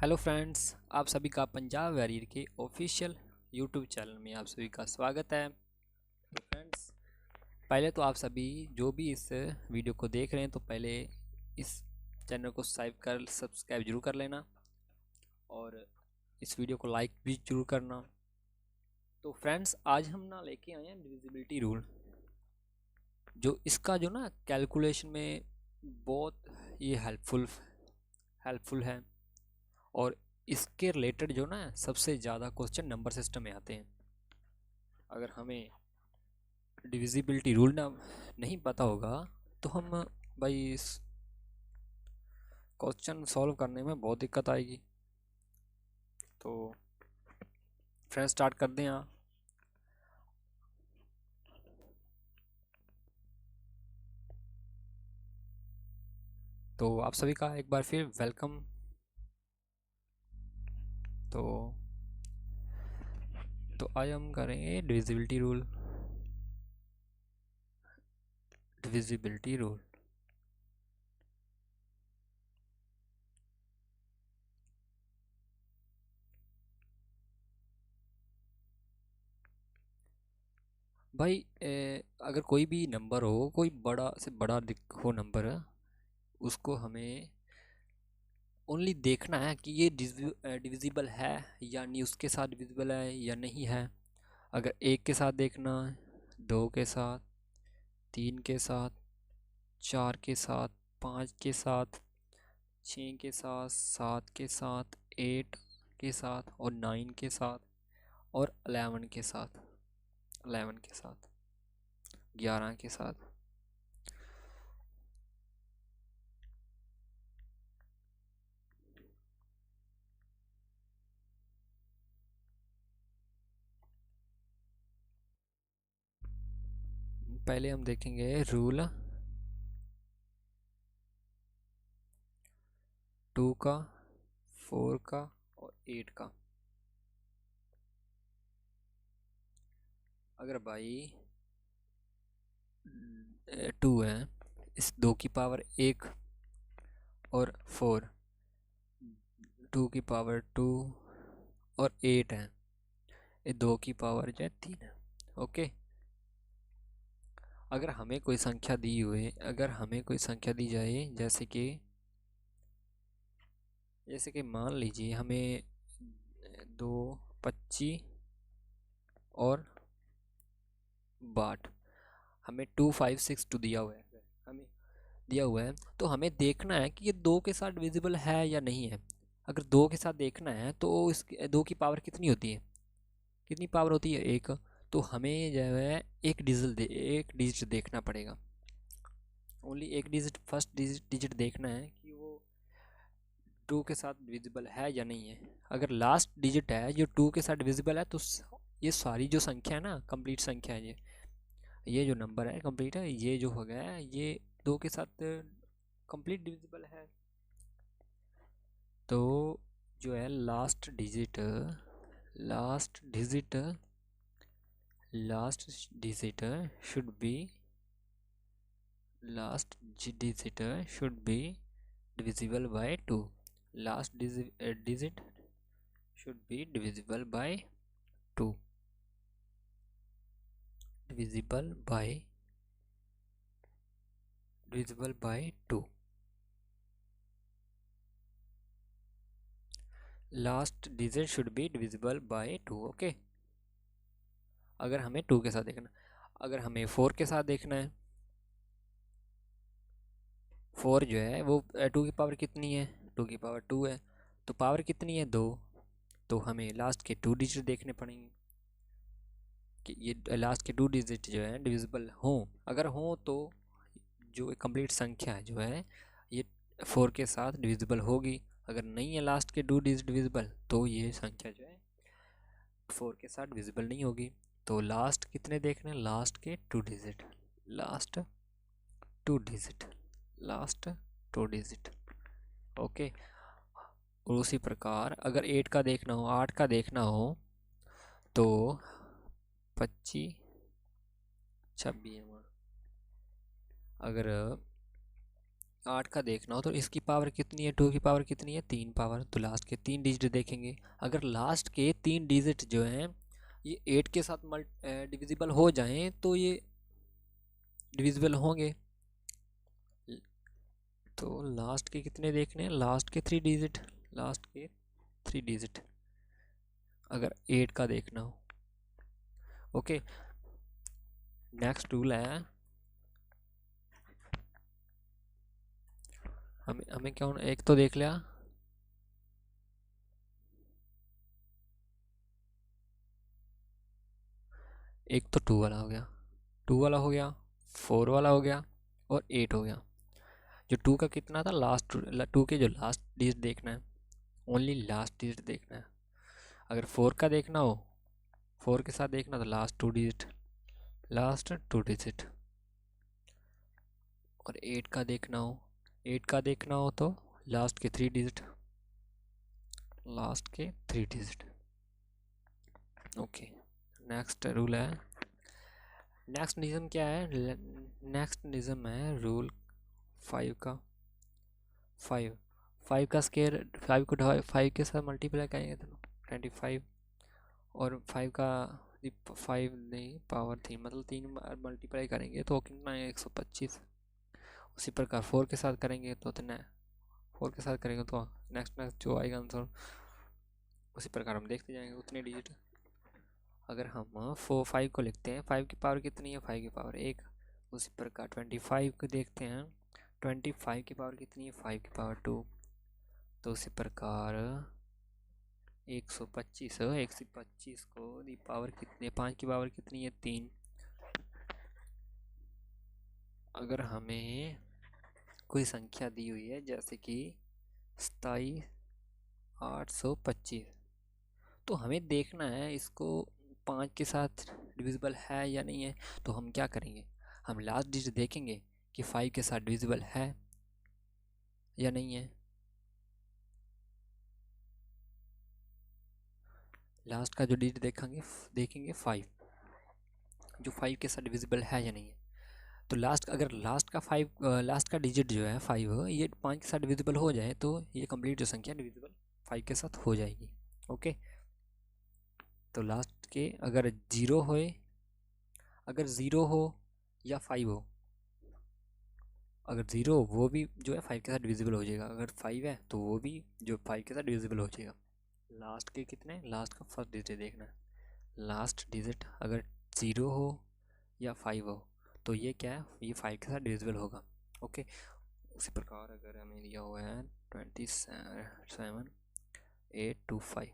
Hello friends, आप सभी का पंजाब वैरियर के ऑफिशियल यूट्यूब चैनल में आप सभी का स्वागत है। तो फ्रेंड्स, पहले तो आप सभी जो भी इस वीडियो को देख रहे हैं तो पहले इस चैनल को सब्सक्राइब जरूर कर लेना और इस वीडियो को लाइक भी जरूर करना। तो फ्रेंड्स, आज हम ना लेके आए हैं डिविजिबिलिटी रूल, जो इसका जो ना कैलकुलेशन में बहुत ये हेल्पफुल है। और इसके रिलेटेड जो ना सबसे ज़्यादा क्वेश्चन नंबर सिस्टम में आते हैं। अगर हमें डिविजिबिलिटी रूल ना नहीं पता होगा तो हम भाई इस क्वेश्चन सॉल्व करने में बहुत दिक्कत आएगी। तो फ्रेंड्स, स्टार्ट कर दें यहाँ। तो आप सभी का एक बार फिर वेलकम। तो आज हम करेंगे डिविजिबिलिटी रूल। भाई अगर कोई भी नंबर हो, कोई बड़ा से बड़ा हो नंबर, उसको हमें ओनली देखना है कि ये डिविजिबल है या नहीं, उसके साथ डिविजिबल है या नहीं है। अगर एक के साथ देखना है, दो के साथ, तीन के साथ, चार के साथ, पाँच के साथ, छः के साथ, सात के साथ, एट के साथ और नाइन के साथ और 11 के साथ, 11 के साथ। पहले हम देखेंगे रूल 2 का, 4 का और 8 का। अगर भाई 2 है, इस 2 की पावर 1 और 4, 2 की पावर 2 और 8 है, ये 2 की पावर जो है 3 है। ओके। अगर हमें कोई संख्या दी जाए, जैसे कि मान लीजिए हमें 2, 25 और 62, हमें 2, 5, 6 2 हमें दिया हुआ है, तो हमें देखना है कि ये 2 के साथ डिविजिबल है या नहीं है। अगर 2 के साथ देखना है तो इसके 2 की पावर कितनी होती है, कितनी पावर होती है, 1। तो हमें जो है एक डिजिट देखना पड़ेगा। ओनली एक डिजिट, फर्स्ट डिजिट देखना है कि वो 2 के साथ डिविजिबल है या नहीं है। अगर लास्ट डिजिट है जो 2 के साथ डिविजिबल है तो ये सारी जो संख्या है ना, कंप्लीट संख्या है। ये जो नंबर है कंप्लीट है, ये जो हो गया है ये 2 के साथ कंप्लीट डिविजिबल है। तो जो है last digit last digit should be last digit should be divisible by 2. Last digit should be divisible by 2. Divisible by 2. Last digit should be divisible by 2. Okay. अगर हमें 2 के साथ देखना, अगर हमें 4 के साथ देखना है, 4 जो है वो 2 की पावर कितनी है, 2 की पावर 2 है। तो पावर कितनी है, 2। तो हमें लास्ट के 2 डिजिट देखने पड़ेंगे कि ये लास्ट के 2 डिजिट जो है डिविजिबल हों। अगर हों तो जो कंप्लीट संख्या जो है ये 4 के साथ डिविजिबल होगी। अगर नहीं है लास्ट के 2 डिजिट डिविजिबल तो ये संख्या जो है 4 के साथ डिविजिबल नहीं होगी। तो लास्ट कितने देखने, लास्ट के 2 digit, last 2 digit, last 2 digit. Okay. और उसी प्रकार अगर 8 का देखना हो, 8 का देखना हो तो 25, 26 है वहाँ। अगर 8 का देखना हो तो इसकी पावर कितनी है, 2 की पावर कितनी है, 3 पावर। तो लास्ट के 3 डिजिट देखेंगे। अगर लास्ट के 3 डिजिट जो हैं ये 8 के साथ डिविजिबल हो जाएं तो ये डिविजिबल होंगे। तो लास्ट के कितने देखने हैं, लास्ट के 3 डिजिट, लास्ट के 3 डिजिट अगर 8 का देखना हो। ओके, नेक्स्ट टूल है, हमें क्या होना, एक तो देख लिया, एक तो 2 वाला हो गया, 2 वाला हो गया, 4 वाला हो गया और 8 हो गया। जो 2 का कितना था, लास्ट 2 के जो लास्ट डिजिट देखना है, ओनली लास्ट डिजिट देखना है। अगर 4 का देखना हो, 4 के साथ देखना तो लास्ट 2 डिजिट, लास्ट 2 डिजिट। और 8 का देखना हो, 8 का देखना हो तो लास्ट के 3 डिजिट, लास्ट के 3 डिजिट। ओके, नेक्स्ट रूल है, नेक्स्ट निज़म क्या है, नेक्स्ट निज़म है रूल 5 का। 5 का स्केयर, 5 को 5 के साथ मल्टीप्लाई करेंगे तो 25, और 5 का 5 नहीं पावर 3, मतलब 3 बार मल्टीप्लाई करेंगे तो कितना है, 125। उसी प्रकार 4 के साथ करेंगे तो इतना, 4 के साथ करेंगे तो नेक्स्ट जो आएगा आंसर, उसी प्रकार हम देखते जाएंगे उतने डिजिट। अगर हम 5 को लिखते हैं, 5 की पावर कितनी है, 5 की पावर 1। उसी प्रकार 25 को देखते हैं, 25 की पावर कितनी है, 5 की पावर 2। तो उसी प्रकार 125, 125 को दी पावर कितनी है, 5 की पावर कितनी है, 3। अगर हमें कोई संख्या दी हुई है जैसे कि 27,825, तो हमें देखना है इसको 5 के साथ डिविजिबल है या नहीं है। तो हम क्या करेंगे, हम लास्ट डिजिट देखेंगे कि 5 के साथ डिविजिबल है या नहीं है। लास्ट का जो डिजिट देखेंगे 5, जो 5 के साथ डिविजिबल है या नहीं है। तो लास्ट, अगर लास्ट का 5, लास्ट का डिजिट जो है 5, ये 5 के साथ डिविजिबल हो जाए तो ये कंप्लीट जो संख्या डिविजिबल 5 के साथ हो जाएगी। ओके, तो लास्ट के अगर 0 होए, अगर 0 हो या 5 हो, अगर 0 हो वो भी जो है 5 के साथ डिविजिबल हो जाएगा, अगर 5 है तो वो भी जो 5 के साथ डिविजिबल हो जाएगा। लास्ट के कितने, लास्ट का फर्स्ट डिजिट देखना है, लास्ट डिजिट अगर 0 हो या 5 हो तो ये क्या है, ये 5 के साथ डिविजिबल होगा। ओके, उसी प्रकार अगर हमें दिया हुआ है 27,825,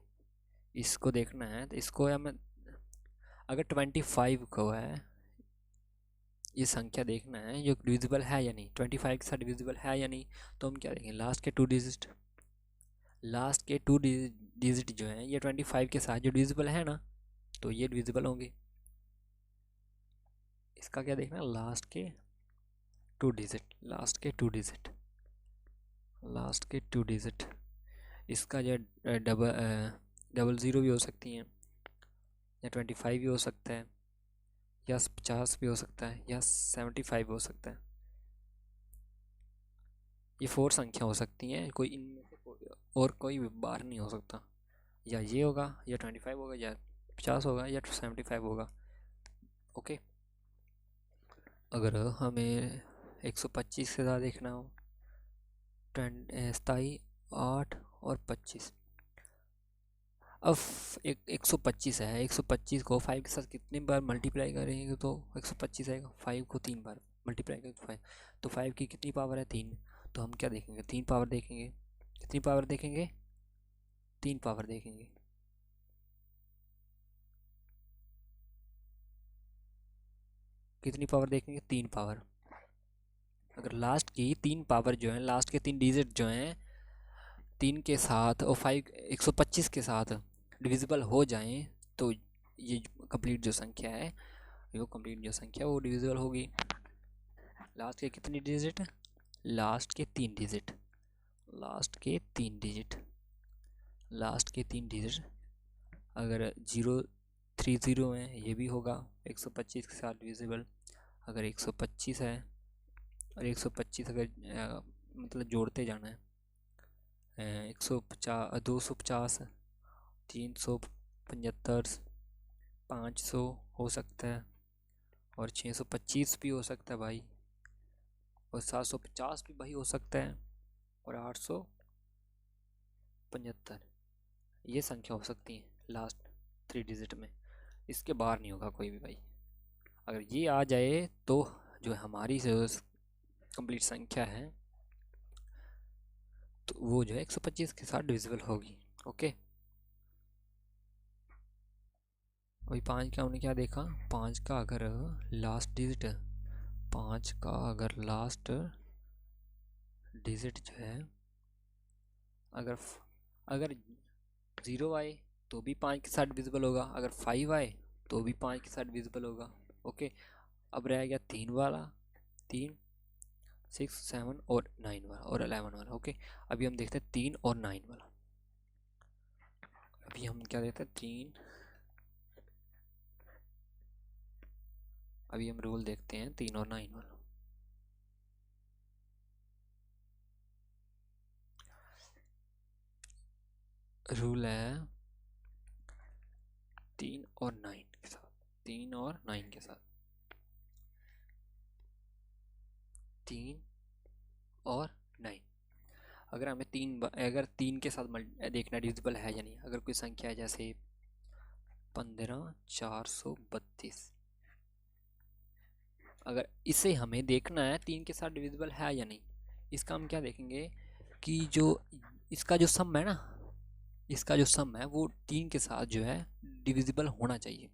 इसको देखना है तो इसको हमें, अगर 25 को है ये संख्या देखना है जो डिविजिबल है या नहीं, 25 के साथ डिविजिबल है या नहीं। तो हम क्या देखेंगे, लास्ट के 2 डिजिट, लास्ट के 2 डिजिट जो हैं ये 25 के साथ जो डिविजिबल है ना, तो ये डिविजिबल होंगे। इसका क्या देखना है, लास्ट के 2 डिजिट, लास्ट के 2 डिजिट, लास्ट के 2 डिजिट। इसका जो डबल ज़ीरो भी हो सकती हैं, या 25 भी हो सकता है, या 50 भी हो सकता है, या 75 हो सकता है। ये 4 संख्या हो सकती हैं, कोई इनमें से और कोई भी बाहर नहीं हो सकता। या ये होगा, या 25 होगा, या 50 होगा, या 75 होगा। ओके, अगर हमें 125 के साथ देखना हो, 27, 8 और 25। अब 125 है, 125 को 5 के साथ कितनी बार मल्टीप्लाई करेंगे तो 125 आएगा। 5 को 3 बार मल्टीप्लाई करेंगे तो 5, तो 5 की कितनी पावर है, 3। तो हम क्या देखेंगे, 3 पावर देखेंगे। कितनी पावर देखेंगे, 3 पावर देखेंगे। कितनी पावर देखेंगे, 3 पावर। अगर लास्ट की 3 पावर जो है, लास्ट के 3 डिजिट जो हैं 3 के साथ और 5 125 के साथ डिविजिबल हो जाएं तो ये कंप्लीट जो संख्या है, वो कंप्लीट जो संख्या वो डिविजिबल होगी। लास्ट के कितनी डिजिट, लास्ट के 3 डिजिट, लास्ट के 3 डिजिट, लास्ट के 3 डिजिट। अगर 030 है ये भी होगा 125 के साथ डिविजिबल। अगर 125 है और 125 अगर मतलब जोड़ते जाना है। 150, 250, 375, 500 हो सकता है, और 625 भी हो सकता है भाई, और 750 भी भाई हो सकता है, और 875, ये संख्या हो सकती है लास्ट 3 डिजिट में। इसके बाहर नहीं होगा कोई भी भाई। अगर ये आ जाए तो जो हमारी कंप्लीट संख्या है तो वो जो है 125 के साथ डिविजिबल होगी। ओके, अभी 5 का हमने क्या देखा, 5 का अगर लास्ट डिजिट, 5 का अगर लास्ट डिजिट जो है, अगर अगर 0 आए तो भी 5 के साथ विजिबल होगा, अगर 5 आए तो भी 5 के साथ विजिबल होगा। ओके, अब रह गया 3 वाला, 3, 6, 7 और 9 वाला और 11 वाला। ओके, अभी हम देखते हैं 3 और 9 वाला। अभी हम क्या देखते हैं, 3, अभी हम रूल देखते हैं 3 और 9 वाला। रूल है 3 और 9 के साथ, 3 और 9 के साथ, 3 और 9। अगर हमें अगर 3 के साथ देखना डिविजिबल है या नहीं, अगर कोई संख्या है जैसे 15432, अगर इसे हमें देखना है 3 के साथ डिविजिबल है या नहीं, इसका हम क्या देखेंगे कि जो इसका जो सम है ना, इसका जो सम है वो 3 के साथ जो है डिविजिबल होना चाहिए।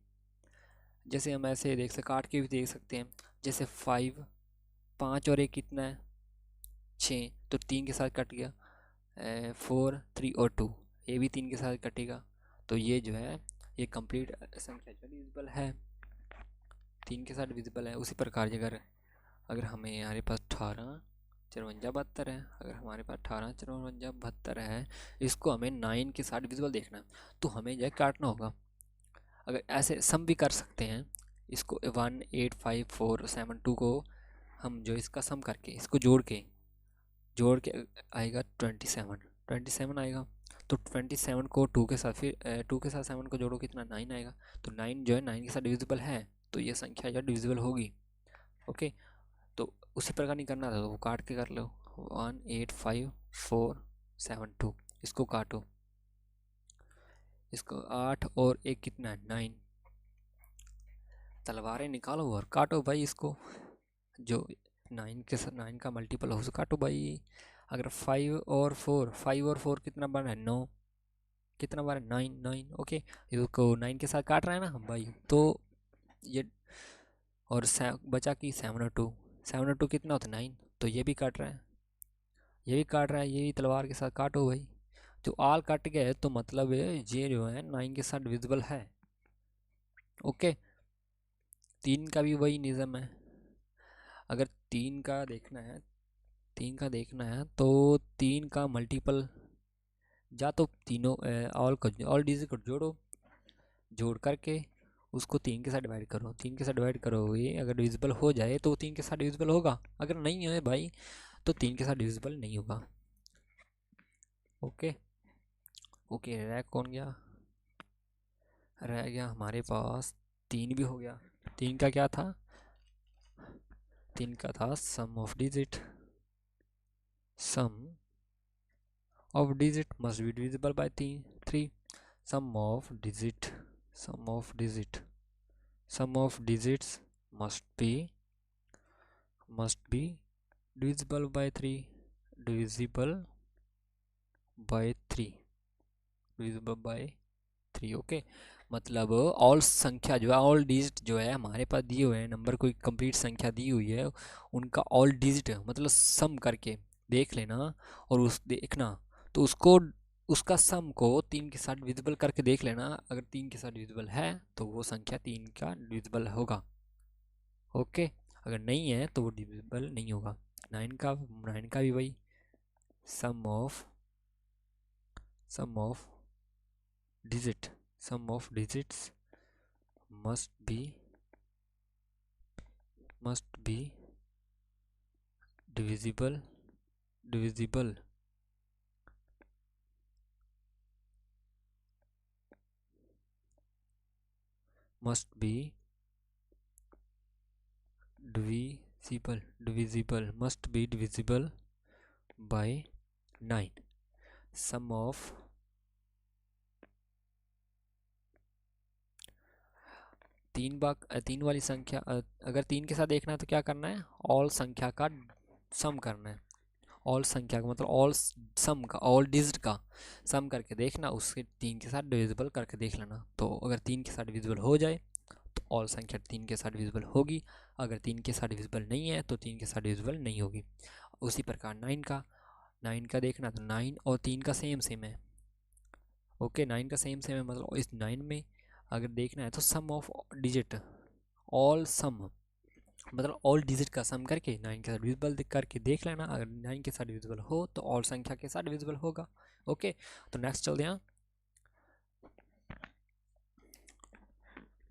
जैसे हम ऐसे काट के भी देख सकते हैं, जैसे 5, 5 और 1 कितना है, 6, तो 3 के साथ कट गया। 4, 3 और 2, ये भी 3 के साथ कटेगा। तो ये जो है ये कंप्लीट संख्या जो डिविजिबल है, 3 के साथ डिविजिबल है। उसी प्रकार अगर अगर हमारे पास 18, 54, 72 है, अगर हमारे पास 18, 54, 72 है, इसको हमें 9 के साथ डिविजिबल देखना है, तो हमें जो है काटना होगा। अगर ऐसे सम भी कर सकते हैं, इसको 1, 8, 5, 4, 7, 2 को हम जो इसका सम करके इसको जोड़ के आएगा 27, 27 आएगा। तो 27 को 2 के साथ, फिर 2 के साथ 7 को जोड़ो, कितना 9 आएगा। तो 9 जो है 9 के साथ डिविजिबल है, तो ये संख्या जो डिविजिबल होगी। ओके, तो उसी प्रकार नहीं करना था तो वो काट के कर लो, 1, 8, 5, 4, 7, 2, इसको काटो, इसको 8 और 1 कितना है, 9, तलवारें निकालो और काटो भाई इसको, जो 9 के साथ 9 का मल्टीपल हो काटो भाई। अगर 5 और 4 कितना बना है, 9, कितना बार है, 9, 9। ओके, इसको 9 के साथ काट रहा है ना हम भाई, तो ये, और बचा कि 7 और 2, 7 और 2 कितना होता है, 9, तो ये भी काट रहा है, ये भी काट रहा है, ये भी तलवार के साथ काटो भाई। जो आल कट गया है तो मतलब ये जो है 9 के साथ विजिबल है। ओके, 3 का भी वही निज़म है। अगर 3 का देखना है, 3 का देखना है तो 3 का मल्टीपल, या तो तीनों ऑल डिजिट को जोड़ो, जोड़ करके उसको 3 के साथ डिवाइड करो, 3 के साथ डिवाइड करोगे, अगर डिविजिबल हो जाए तो 3 के साथ डिविजिबल होगा, अगर नहीं है भाई तो 3 के साथ डिविजिबल नहीं होगा। ओके, ओके, रह कौन गया, रह गया हमारे पास 3 भी हो गया। 3 का क्या था, 3 का था sum of digit, sum of digit must be divisible by 3, sum of digit, sum of digit, sum of digits must be divisible by 3, divisible by 3, divisible by 3। Okay, मतलब ऑल संख्या जो है, ऑल डिजिट जो है हमारे पास दिए हुए हैं नंबर, कोई कंप्लीट संख्या दी हुई है, उनका ऑल डिजिट मतलब सम करके देख लेना, और उस देखना तो उसको, उसका सम को 3 के साथ डिविजिबल करके देख लेना, अगर 3 के साथ डिविजिबल है तो वो संख्या 3 का डिविजिबल होगा। ओके, अगर नहीं है तो वो डिविजिबल नहीं होगा। 9 का भी वही, sum of digit, sum of digits must be divisible divisible must be divisible must be divisible by 9. Sum of तीन वाली संख्या, अगर तीन के साथ देखना है तो क्या करना है, ऑल संख्या का सम करना है। ऑल संख्या का मतलब ऑल सम का, ऑल डिजिट का सम करके देखना, उसके तीन के साथ डिविजिबल करके देख लेना। तो अगर तीन के साथ डिविजिबल हो जाए तो ऑल संख्या तीन के साथ डिविजिबल होगी, अगर तीन के साथ डिविजिबल नहीं है तो तीन के साथ डिविजिबल नहीं होगी। उसी प्रकार नाइन का देखना, तो नाइन और तीन का सेम सेम है। ओके, नाइन का सेम सेम है, मतलब इस नाइन में अगर देखना है तो सम ऑफ डिजिट, ऑल सम मतलब ऑल डिजिट का सम करके नाइन के साथ डिविजिबल करके देख लेना। अगर नाइन के साथ डिविजिबल हो तो ऑल संख्या के साथ डिविजिबल होगा। ओके, तो नेक्स्ट चलते हैं।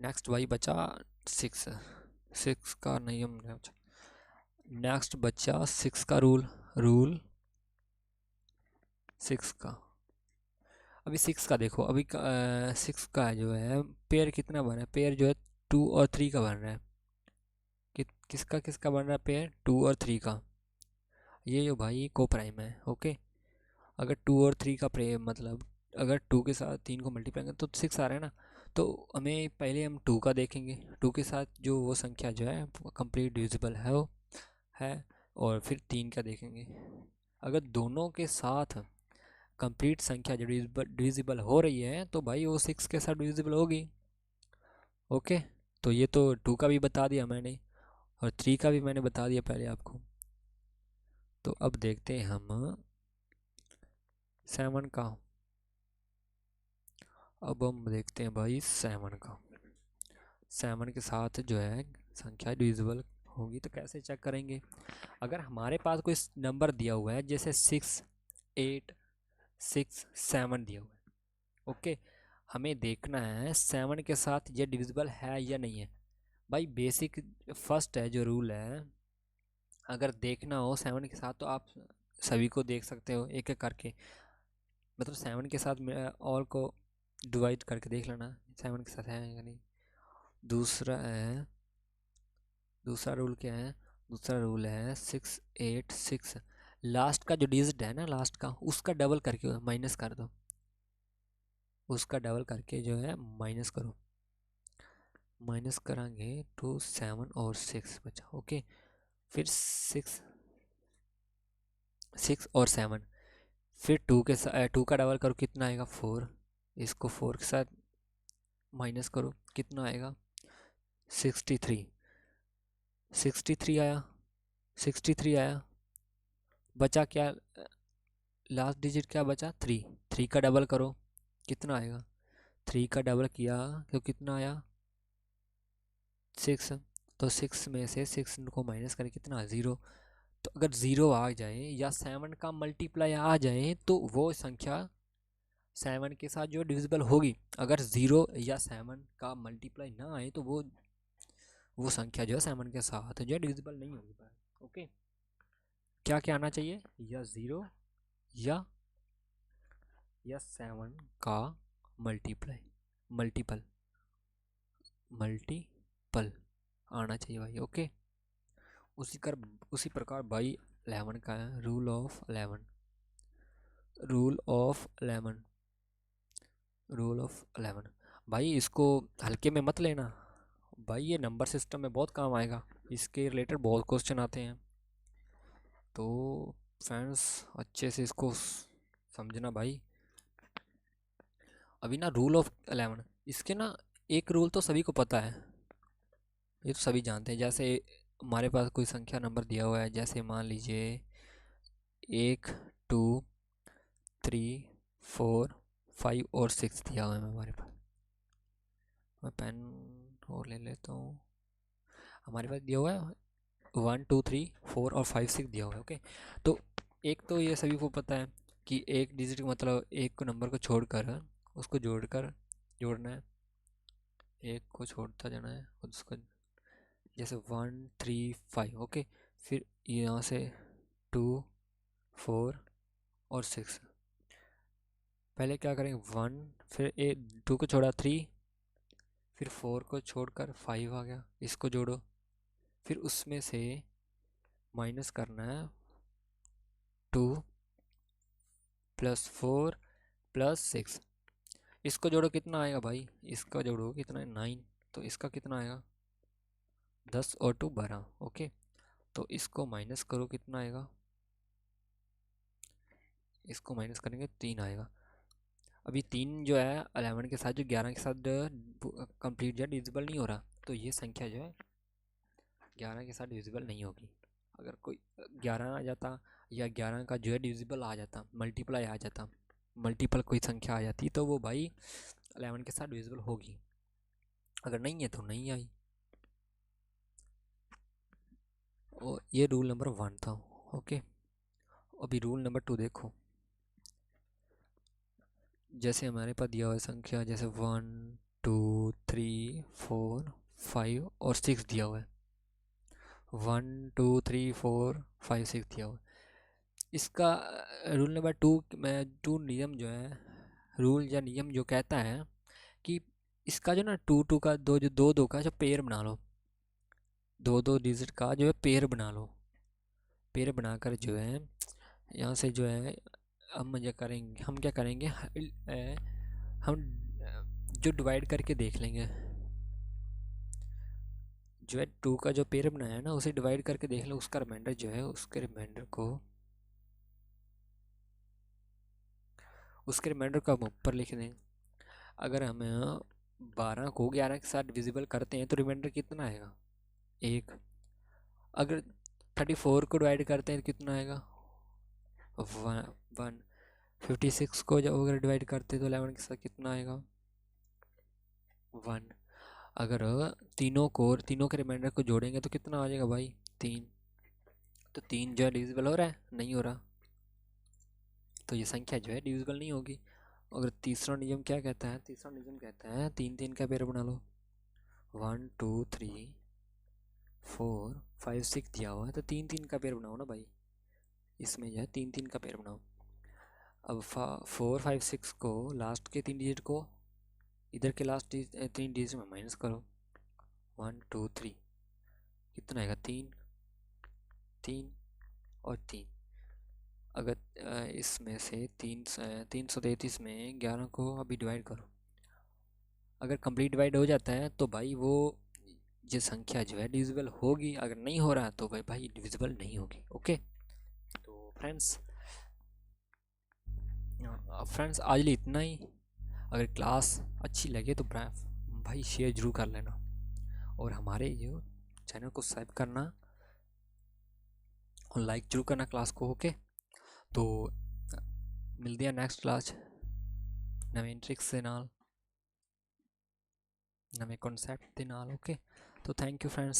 नेक्स्ट भाई बचा सिक्स, सिक्स का नियम। नेक्स्ट बचा सिक्स का रूल सिक्स का। अभी सिक्स का देखो, अभी सिक्स का जो है पेयर कितना बन रहा है, पेयर जो है टू और थ्री का बन रहा है। किसका किसका बन रहा है पेयर, टू और थ्री का। ये जो भाई को प्राइम है। ओके, अगर टू और थ्री का प्रे मतलब अगर टू के साथ तीन को मल्टीप्लाई करें तो सिक्स आ रहा है ना। तो हमें पहले हम टू का देखेंगे, टू के साथ जो वो संख्या जो है कंप्लीट डिविजिबल है वो है, और फिर तीन का देखेंगे। अगर दोनों के साथ कंप्लीट संख्या जो डिविजिबल हो रही है तो भाई वो सिक्स के साथ डिविजिबल होगी। ओके, तो ये तो टू का भी बता दिया मैंने और थ्री का भी मैंने बता दिया पहले आपको। तो अब देखते हैं हम सेवन का। अब हम देखते हैं भाई सेवन का। सेवन के साथ जो है संख्या डिविजिबल होगी तो कैसे चेक करेंगे। अगर हमारे पास कोई नंबर दिया हुआ है जैसे 6 8 6 7 दिया हुआ है। ओके, हमें देखना है सेवन के साथ ये डिविजिबल है या नहीं है। भाई बेसिक फर्स्ट है जो रूल है, अगर देखना हो सेवन के साथ तो आप सभी को देख सकते हो एक एक करके, मतलब सेवन के साथ ऑल को डिवाइड करके देख लेना सेवन के साथ है या नहीं। दूसरा रूल क्या है, दूसरा रूल है 6 8 6, लास्ट का जो डिजिट है ना, लास्ट का उसका डबल करके माइनस कर दो, उसका डबल करके जो है माइनस करो। माइनस करेंगे तो सेवन और सिक्स बचा। ओके, फिर सिक्स और सेवन, फिर टू का डबल करो, कितना आएगा फोर। इसको फोर के साथ माइनस करो, कितना आएगा 63। 63 आया, 63 आया। बचा क्या, लास्ट डिजिट क्या बचा, थ्री। थ्री का डबल करो, कितना आएगा, थ्री का डबल किया तो कितना आया सिक्स। तो सिक्स में से सिक्स को माइनस करें, कितना ज़ीरो। तो अगर ज़ीरो आ जाए या सेवन का मल्टीप्लाई आ जाए तो वो संख्या सेवन के साथ जो डिविजिबल होगी। अगर ज़ीरो या सेवन का मल्टीप्लाई ना आए तो वो संख्या जो है सेवन के साथ जो है डिविजिबल नहीं होगी। ओके, क्या क्या आना चाहिए, या ज़ीरो या सेवन का मल्टीप्लाई मल्टीपल मल्टीपल आना चाहिए भाई। ओके, उसी प्रकार भाई 11 का है, रूल ऑफ 11 भाई, इसको हल्के में मत लेना भाई, ये नंबर सिस्टम में बहुत काम आएगा, इसके रिलेटेड बहुत क्वेश्चन आते हैं। तो फ्रेंड्स अच्छे से इसको समझना भाई। अभी ना रूल ऑफ 11, इसके ना एक रूल तो सभी को पता है, ये तो सभी जानते हैं। जैसे हमारे पास कोई संख्या नंबर दिया हुआ है, जैसे मान लीजिए 1 2 3 4 5 और 6 दिया हुआ है हमारे पास। मैं पेन और ले लेता हूँ। हमारे पास दिया हुआ है 1 2 3 4 और 5 6 दिया हुआ है। ओके, तो एक तो ये सभी को पता है कि एक डिजिट मतलब एक को नंबर को छोड़कर उसको जोड़ना है, एक को छोड़ता जाना है और उसको, जैसे 1 3 5। ओके, फिर यहाँ से 2 4 और 6। पहले क्या करेंगे 1, फिर 2 को छोड़ा 3, फिर 4 को छोड़कर 5 आ गया, इसको जोड़ो, फिर उसमें से माइनस करना है 2 + 4 + 6, इसको जोड़ो कितना आएगा भाई, इसका जोड़ो कितना है 9, तो इसका कितना आएगा 10 और 2 12। ओके, तो इसको माइनस करो कितना आएगा, इसको माइनस करेंगे 3 आएगा। अभी 3 जो है 11 के साथ, जो 11 के साथ कंप्लीट जो है डिविजिबल नहीं हो रहा, तो ये संख्या जो है 11 के साथ डिविजिबल नहीं होगी। अगर कोई 11 आ जाता या 11 का जो है डिविजिबल आ जाता, मल्टीप्लाई आ जाता, मल्टीपल कोई संख्या आ जाती, तो वो भाई 11 के साथ डिविजिबल होगी, अगर नहीं है तो नहीं आई। और ये रूल नंबर 1 था। ओके, अभी रूल नंबर 2 देखो। जैसे हमारे पास दिया हुआ है संख्या, जैसे 1 2 3 4 5 और 6 दिया हुआ है, 1 2 3 4 5 6 दिया हुआ है। इसका रूल नंबर 2 में 2 नियम जो है, रूल या नियम जो कहता है कि इसका जो ना 2 2 का जो 2 2 का जो पेयर बना लो, 2 2 डिजिट का जो है पेयर बना लो। पेयर बनाकर जो है यहाँ से जो है हम क्या करेंगे, हम जो डिवाइड करके देख लेंगे, जो है 2 का जो पेयर बनाया है ना, उसे डिवाइड करके देख लो, उसका रिमाइंडर जो है उसके रिमाइंडर को हम ऊपर लिख दें। अगर हम 12 को 11 के साथ डिविजिबल करते हैं तो रिमाइंडर कितना आएगा 1। अगर 34 को डिवाइड करते हैं तो कितना आएगा 1। 56 को जब अगर डिवाइड करते हैं तो 11 के साथ कितना आएगा 1। अगर तीनों के रिमाइंडर को जोड़ेंगे तो कितना आ जाएगा भाई 3। तो 3 जो है डिविजिबल हो रहा है, नहीं हो रहा, तो ये संख्या जो है डिविजिबल नहीं होगी। अगर तीसरा नियम क्या कहता है, तीसरा नियम कहता है 3 3 का पेयर बना लो, 1 2 3 4 5 6 दिया हुआ है, तो 3 3 का पेयर बनाओ ना भाई, इसमें जो है 3 3 का पेयर बनाओ। अब 4 5 6 को लास्ट के 3 डिजिट को इधर के लास्ट 3 डिजिट में माइनस करो, 1 2 3 कितना आएगा 3 3 और 3। अगर इसमें से 333 में 11 को अभी डिवाइड करो, अगर कंप्लीट डिवाइड हो जाता है तो भाई वो ये संख्या जो है डिविजिबल होगी, अगर नहीं हो रहा तो भाई डिविजिबल नहीं होगी। ओके, तो फ्रेंड्स आज लिए इतना ही। अगर क्लास अच्छी लगे तो भाई शेयर जरूर कर लेना, और हमारे जो चैनल को सब्सक्राइब करना और लाइक जरूर करना क्लास को। ओके, तो मिलते हैं नेक्स्ट क्लास नਵੇਂ ट्रिक्स ਦੇ ਨਾਲ, नਵੇਂ कॉन्सेप्ट ਦੇ ਨਾਲ। ओके, तो थैंक यू फ्रेंड्स।